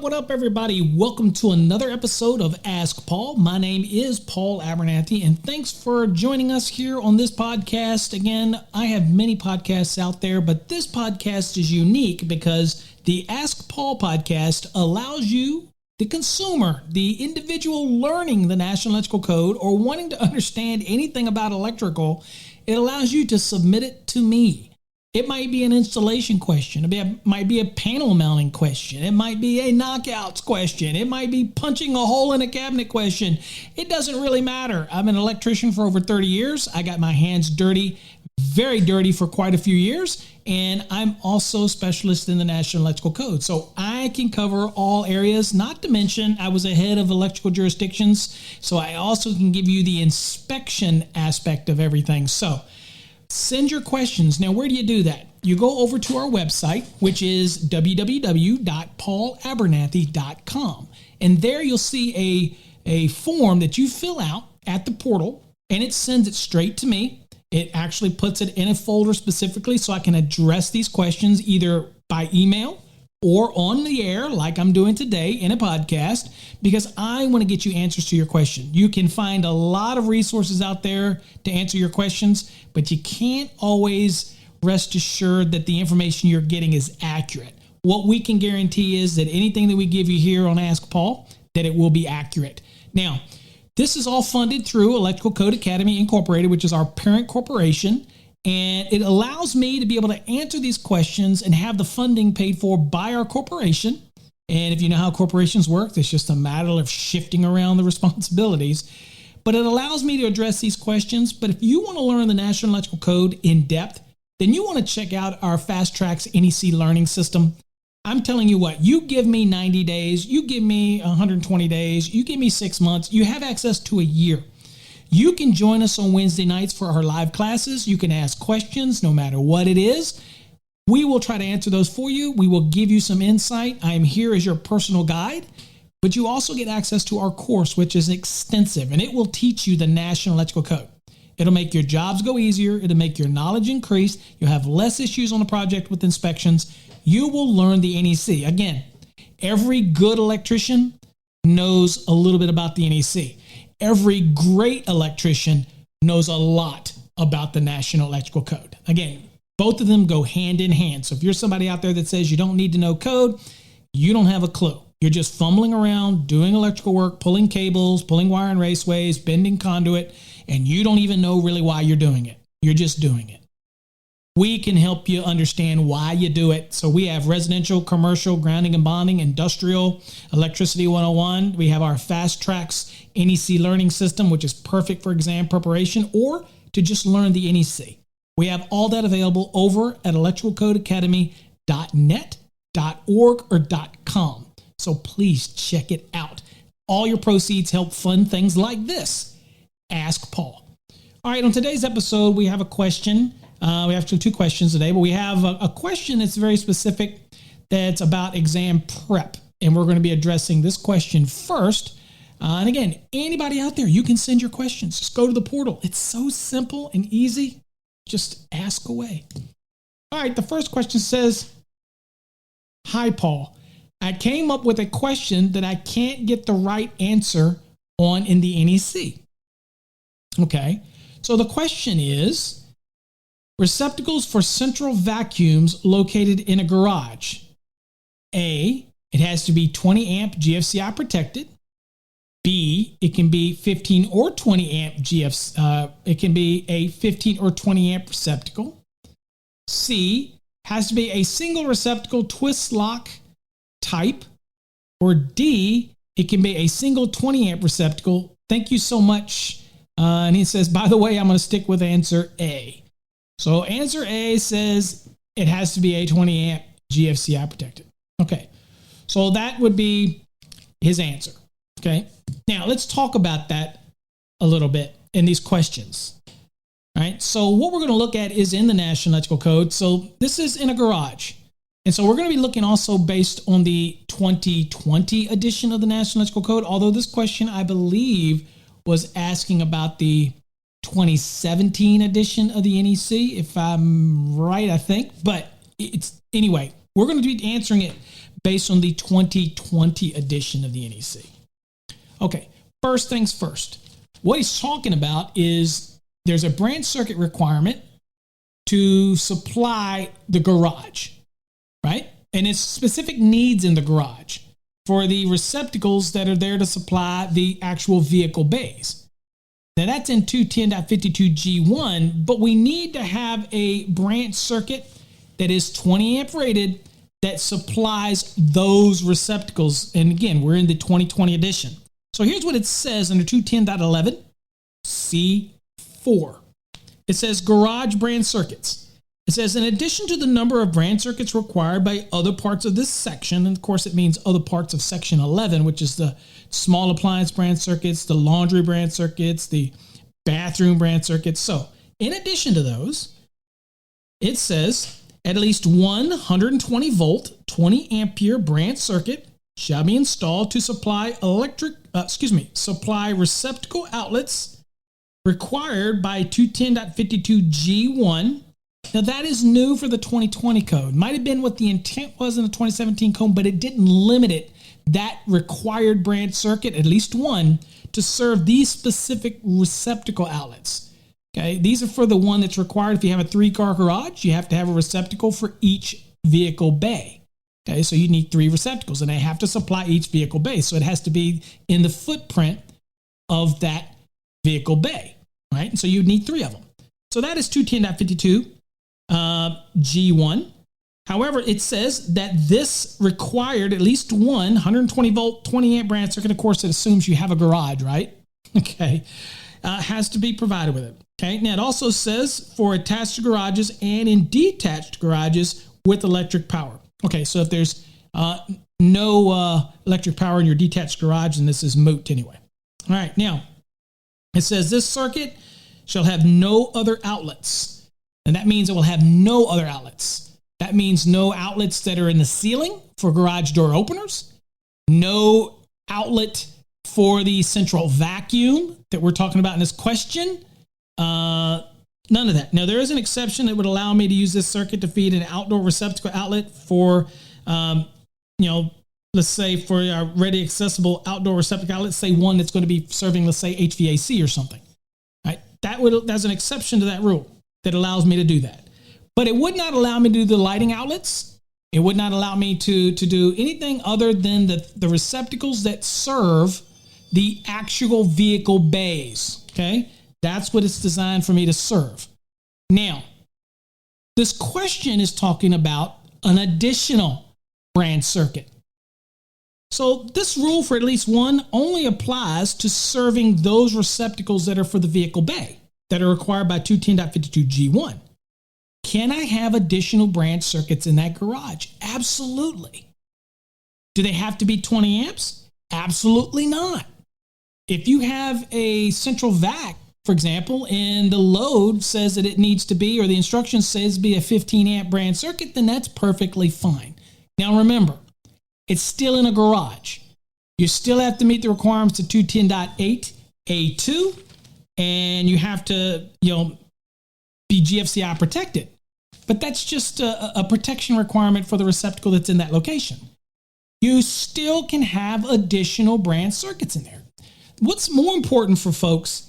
What up, everybody? Welcome to another episode of Ask Paul. My name is Paul Abernathy, and thanks for joining us here on this podcast. Again, I have many podcasts out there, but this podcast is unique because the Ask Paul podcast allows you, the consumer, the individual learning the National Electrical Code or wanting to understand anything about electrical, it allows you to submit it to me. It might be an installation question. It might be a panel mounting question. It might be a knockouts question. It might be punching a hole in a cabinet question. It doesn't really matter. I'm an electrician for over 30 years. I got my hands dirty, very dirty for quite a few years. And I'm also a specialist in the National Electrical Code. So I can cover all areas, not to mention I was a head of electrical jurisdictions. So I also can give you the inspection aspect of everything. So send your questions. Now, where do you do that? You go over to our website, which is www.paulabernathy.com. And there you'll see a form that you fill out at the portal, and it sends it straight to me. It actually puts it in a folder specifically so I can address these questions either by email or on the air like I'm doing today in a podcast, because I want to get you answers to your question. You can find a lot of resources out there to answer your questions, but you can't always rest assured that the information you're getting is accurate. What we can guarantee is that anything that we give you here on Ask Paul, that it will be accurate. Now, this is all funded through Electrical Code Academy Incorporated, which is our parent corporation. And it allows me to be able to answer these questions and have the funding paid for by our corporation. And if you know how corporations work, it's just a matter of shifting around the responsibilities. But it allows me to address these questions. But if you want to learn the National Electrical Code in depth, then you want to check out our Fast Tracks NEC learning system. I'm telling you what, you give me 90 days, you give me 120 days, you give me 6 months, you have access to a year. You can join us on Wednesday nights for our live classes. You can ask questions no matter what it is. We will try to answer those for you. We will give you some insight. I am here as your personal guide, but you also get access to our course, which is extensive, and it will teach you the National Electrical Code. It'll make your jobs go easier. It'll make your knowledge increase. You'll have less issues on the project with inspections. You will learn the NEC. Again, every good electrician knows a little bit about the NEC. Every great electrician knows a lot about the National Electrical Code. Again, both of them go hand in hand. So if you're somebody out there that says you don't need to know code, you don't have a clue. You're just fumbling around, doing electrical work, pulling cables, pulling wire in raceways, bending conduit, and you don't even know really why you're doing it. You're just doing it. We can help you understand why you do it. So we have residential, commercial, grounding and bonding, industrial, electricity 101. We have our Fast Tracks NEC learning system, which is perfect for exam preparation or to just learn the NEC. We have all that available over at electricalcodeacademy.net.org or .com. So please check it out. All your proceeds help fund things like this. Ask Paul. All right, on today's episode, we have a question. We have actually two questions today, but we have a question that's very specific that's about exam prep. And we're going to be addressing this question first. And again, anybody out there, you can send your questions. Just go to the portal. It's so simple and easy. Just ask away. All right, the first question says, "Hi, Paul. I came up with a question that I can't get the right answer on in the NEC." Okay, so the question is, receptacles for central vacuums located in a garage. A, it has to be 20 amp GFCI protected. B, it can be 15 or 20 amp it can be a 15 or 20 amp receptacle. C, has to be a single receptacle twist lock type. Or D, it can be a single 20 amp receptacle. Thank you so much. And he says, by the way, I'm going to stick with answer A. So answer A says it has to be a 20 amp GFCI protected. Okay, so that would be his answer. Okay, now let's talk about that a little bit in these questions. All right, so what we're going to look at is in the National Electrical Code. So this is in a garage. And so we're going to be looking also based on the 2020 edition of the National Electrical Code, although this question, I believe, was asking about the 2017 edition of the NEC, if I'm right, I think. But it's anyway, we're going to be answering it based on the 2020 edition of the NEC. Okay, first things first. What he's talking about is there's a branch circuit requirement to supply the garage, right? And it's specific needs in the garage for the receptacles that are there to supply the actual vehicle bays. Now that's in 210.52G1, but we need to have a branch circuit that is 20 amp rated that supplies those receptacles. And again, we're in the 2020 edition. So here's what it says under 210.11 C4. It says garage branch circuits. It says, in addition to the number of branch circuits required by other parts of this section, and of course it means other parts of section 11, which is the small appliance branch circuits, the laundry branch circuits, the bathroom branch circuits. So in addition to those, it says at least one 120 volt, 20 ampere branch circuit shall be installed to supply supply receptacle outlets required by 210.52G1. Now that is new for the 2020 code. Might have been what the intent was in the 2017 code, but it didn't limit it, that required branch circuit, at least one, to serve these specific receptacle outlets. Okay, these are for the one that's required. If you have a 3-car garage, you have to have a receptacle for each vehicle bay. Okay, so you need 3 receptacles and they have to supply each vehicle bay. So it has to be in the footprint of that vehicle bay, right? And so you'd need 3 of them. So that is 210.52 G1. However, it says that this required at least one 120 volt, 20 amp branch circuit. Of course, it assumes you have a garage, right? Okay, has to be provided with it. Okay, now it also says for attached garages and in detached garages with electric power. Okay, so if there's no electric power in your detached garage, then this is moot anyway. All right, now it says this circuit shall have no other outlets. And that means it will have no other outlets. That means no outlets that are in the ceiling for garage door openers, no outlet for the central vacuum that we're talking about in this question. None of that. Now, there is an exception that would allow me to use this circuit to feed an outdoor receptacle outlet for, let's say for a ready accessible outdoor receptacle outlet, say one that's going to be serving, let's say, HVAC or something. Right? That's an exception to that rule that allows me to do that. But it would not allow me to do the lighting outlets. It would not allow me to do anything other than the receptacles that serve the actual vehicle bays. Okay? That's what it's designed for me to serve. Now, this question is talking about an additional branch circuit. So this rule for at least one only applies to serving those receptacles that are for the vehicle bay that are required by 210.52G1. Can I have additional branch circuits in that garage? Absolutely. Do they have to be 20 amps? Absolutely not. If you have a central vac, for example, and the load says that it needs to be, or the instruction says be a 15 amp branch circuit, then that's perfectly fine. Now remember, it's still in a garage. You still have to meet the requirements of 210.8A2, and you have to, be GFCI protected. But that's just a protection requirement for the receptacle that's in that location. You still can have additional branch circuits in there. What's more important for folks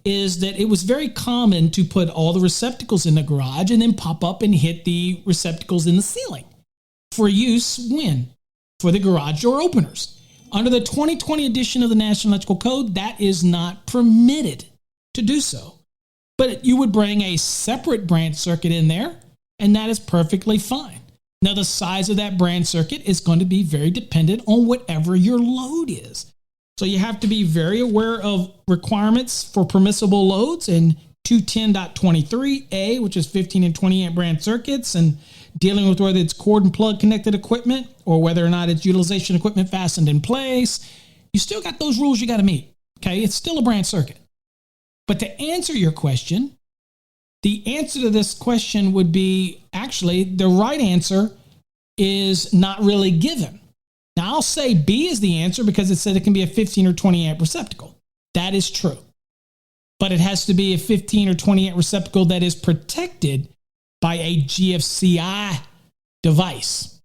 is that it was very common to put all the receptacles in the garage and then pop up and hit the receptacles in the ceiling for use when? For the garage door openers. Under the 2020 edition of the National Electrical Code, that is not permitted to do so. But you would bring a separate branch circuit in there, and that is perfectly fine. Now, the size of that branch circuit is going to be very dependent on whatever your load is. So you have to be very aware of requirements for permissible loads in 210.23A, which is 15 and 20 amp branch circuits, and dealing with whether it's cord and plug connected equipment or whether or not it's utilization equipment fastened in place. You still got those rules you got to meet. Okay, it's still a branch circuit. But to answer your question, the answer to this question would be, actually, the right answer is not really given. Now, I'll say B is the answer because it said it can be a 15 or 20 amp receptacle. That is true. But it has to be a 15 or 20 amp receptacle that is protected by a GFCI device.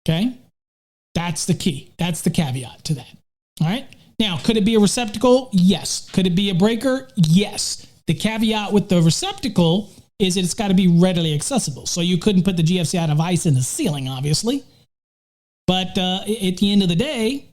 Okay? That's the key. That's the caveat to that. All right. Now, could it be a receptacle? Yes. Could it be a breaker? Yes. The caveat with the receptacle is that it's got to be readily accessible. So you couldn't put the GFCI device in the ceiling, obviously. But at the end of the day,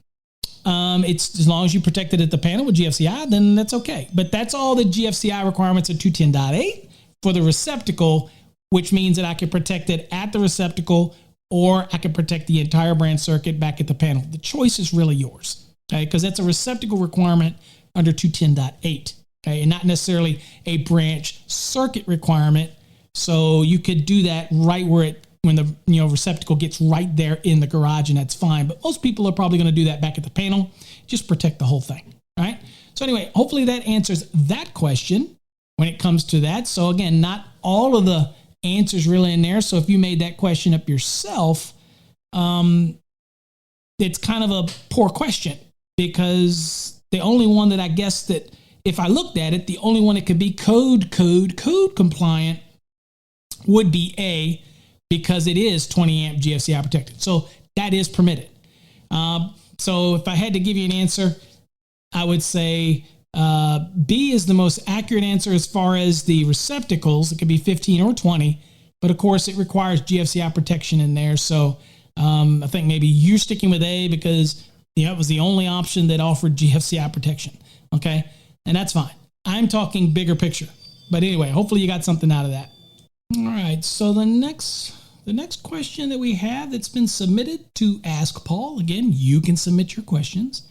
it's as long as you protect it at the panel with GFCI, then that's okay. But that's all the GFCI requirements of 210.8 for the receptacle, which means that I can protect it at the receptacle, or I can protect the entire branch circuit back at the panel. The choice is really yours, okay? Because that's a receptacle requirement under 210.8, okay? And not necessarily a branch circuit requirement. So you could do that right where when the receptacle gets right there in the garage, and that's fine. But most people are probably going to do that back at the panel. Just protect the whole thing, all right? So anyway, hopefully that answers that question when it comes to that. So again, not all of the answers really in there. So if you made that question up yourself, it's kind of a poor question, because the only one that I guess that if I looked at it, the only one that could be code compliant would be A, because it is 20 amp GFCI protected. So that is permitted. So if I had to give you an answer, I would say B is the most accurate answer as far as the receptacles. It could be 15 or 20, but of course it requires GFCI protection in there. So I think maybe you're sticking with A because it was the only option that offered GFCI protection. Okay, and that's fine. I'm talking bigger picture. But anyway, hopefully you got something out of that. All right, so the next question that we have that's been submitted to Ask Paul. Again, you can submit your questions.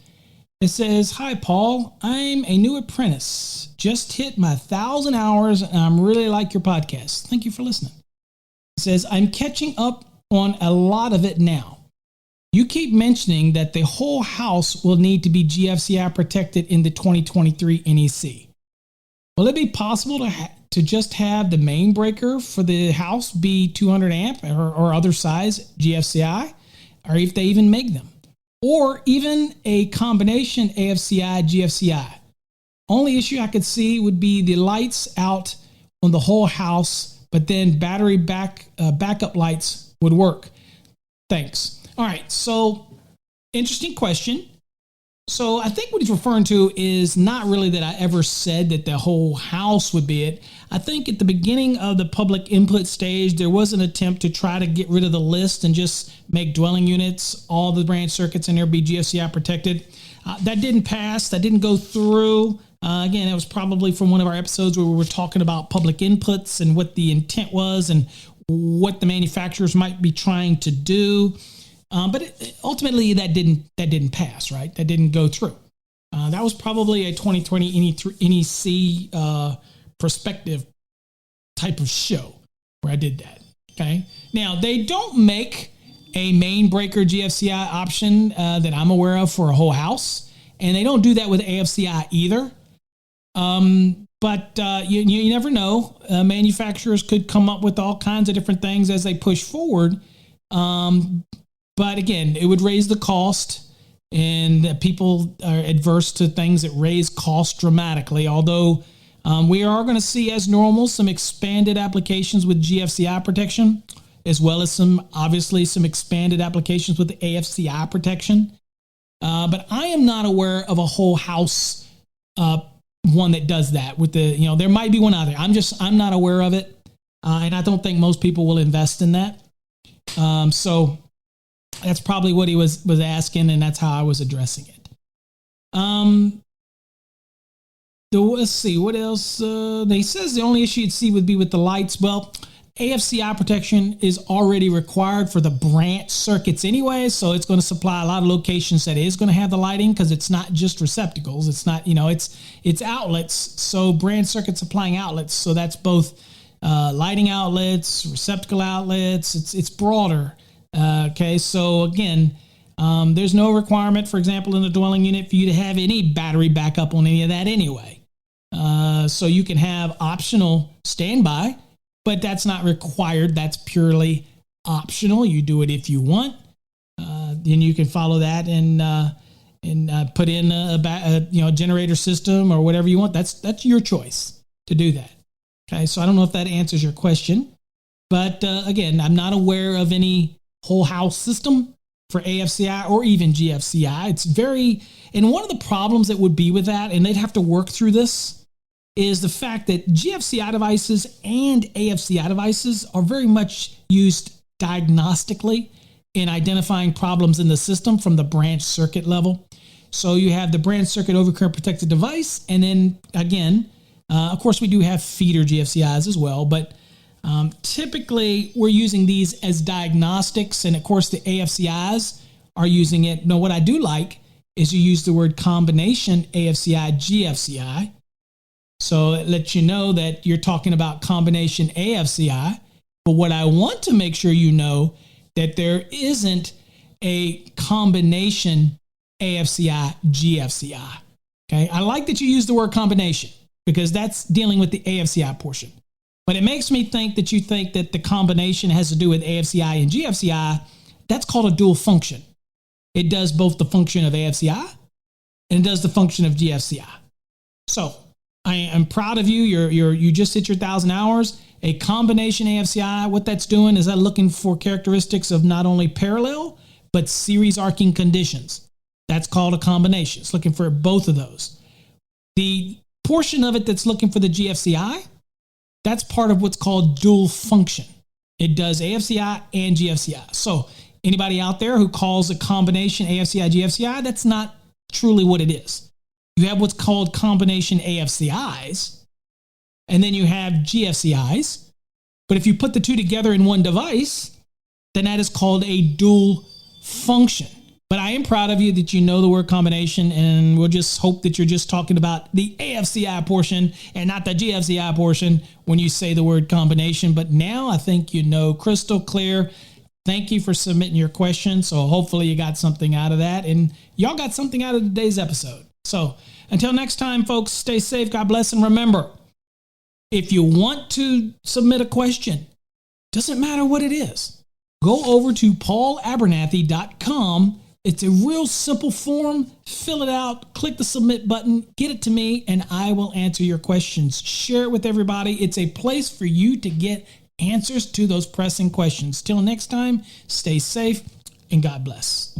It says, "Hi, Paul. I'm a new apprentice. Just hit my 1,000 hours, and I'm really like your podcast. Thank you for listening." It says, "I'm catching up on a lot of it now. You keep mentioning that the whole house will need to be GFCI protected in the 2023 NEC. Will it be possible to just have the main breaker for the house be 200 amp or other size GFCI, or if they even make them? Or even a combination AFCI, GFCI. Only issue I could see would be the lights out on the whole house, but then battery backup lights would work. Thanks." All right, so interesting question. So I think what he's referring to is not really that I ever said that the whole house would be it. I think at the beginning of the public input stage, there was an attempt to try to get rid of the list and just make dwelling units, all the branch circuits in there be GFCI protected. That didn't pass. That didn't go through. Again, it was probably from one of our episodes where we were talking about public inputs and what the intent was and what the manufacturers might be trying to do. But ultimately, that didn't pass, right? That didn't go through. That was probably a 2020 NEC perspective type of show where I did that, okay? Now, they don't make a main breaker GFCI option that I'm aware of for a whole house, and they don't do that with AFCI either. But you never know. Manufacturers could come up with all kinds of different things as they push forward. But again, it would raise the cost, and people are adverse to things that raise cost dramatically. Although we are going to see, as normal, some expanded applications with GFCI protection, as well as some expanded applications with the AFCI protection. But I am not aware of a whole house one that does that with the, there might be one out there. I'm not aware of it. And I don't think most people will invest in that. So that's probably what he was asking, and that's how I was addressing it. Let's see, what else? He says the only issue you'd see would be with the lights. Well, AFCI protection is already required for the branch circuits anyway, so it's going to supply a lot of locations that is going to have the lighting, because it's not just receptacles. It's not, it's outlets. So branch circuit supplying outlets. So that's both lighting outlets, receptacle outlets. It's broader. Okay, so again, there's no requirement, for example, in the dwelling unit for you to have any battery backup on any of that anyway. So you can have optional standby, but that's not required. That's purely optional. You do it if you want. Then you can follow that and put in a generator system or whatever you want. That's your choice to do that. Okay, so I don't know if that answers your question, but again, I'm not aware of any whole house system for AFCI or even GFCI. It's very, and one of the problems that would be with that, and they'd have to work through this, is the fact that GFCI devices and AFCI devices are very much used diagnostically in identifying problems in the system from the branch circuit level. So you have the branch circuit overcurrent protected device, and then again, of course, we do have feeder GFCIs as well, but typically we're using these as diagnostics, and of course the AFCIs are using it. Now, what I do like is you use the word combination AFCI, GFCI. So it lets you know that you're talking about combination AFCI, but what I want to make sure you know that there isn't a combination AFCI, GFCI. Okay, I like that you use the word combination because that's dealing with the AFCI portion. But it makes me think that you think that the combination has to do with AFCI and GFCI. That's called a dual function. It does both the function of AFCI and it does the function of GFCI. So I am proud of you. You just hit your 1,000 hours. A combination AFCI, what that's doing is that looking for characteristics of not only parallel, but series arcing conditions. That's called a combination. It's looking for both of those. The portion of it that's looking for the GFCI, that's part of what's called dual function. It does AFCI and GFCI. So anybody out there who calls a combination AFCI, GFCI, that's not truly what it is. You have what's called combination AFCIs, and then you have GFCIs. But if you put the two together in one device, then that is called a dual function. But I am proud of you that you know the word combination, and we'll just hope that you're just talking about the AFCI portion and not the GFCI portion when you say the word combination. But now I think you know crystal clear. Thank you for submitting your questions. So hopefully you got something out of that, and y'all got something out of today's episode. So until next time, folks, stay safe. God bless. And remember, if you want to submit a question, doesn't matter what it is, go over to paulabernathy.com. It's a real simple form. Fill it out, click the submit button, get it to me, and I will answer your questions. Share it with everybody. It's a place for you to get answers to those pressing questions. Till next time, stay safe and God bless.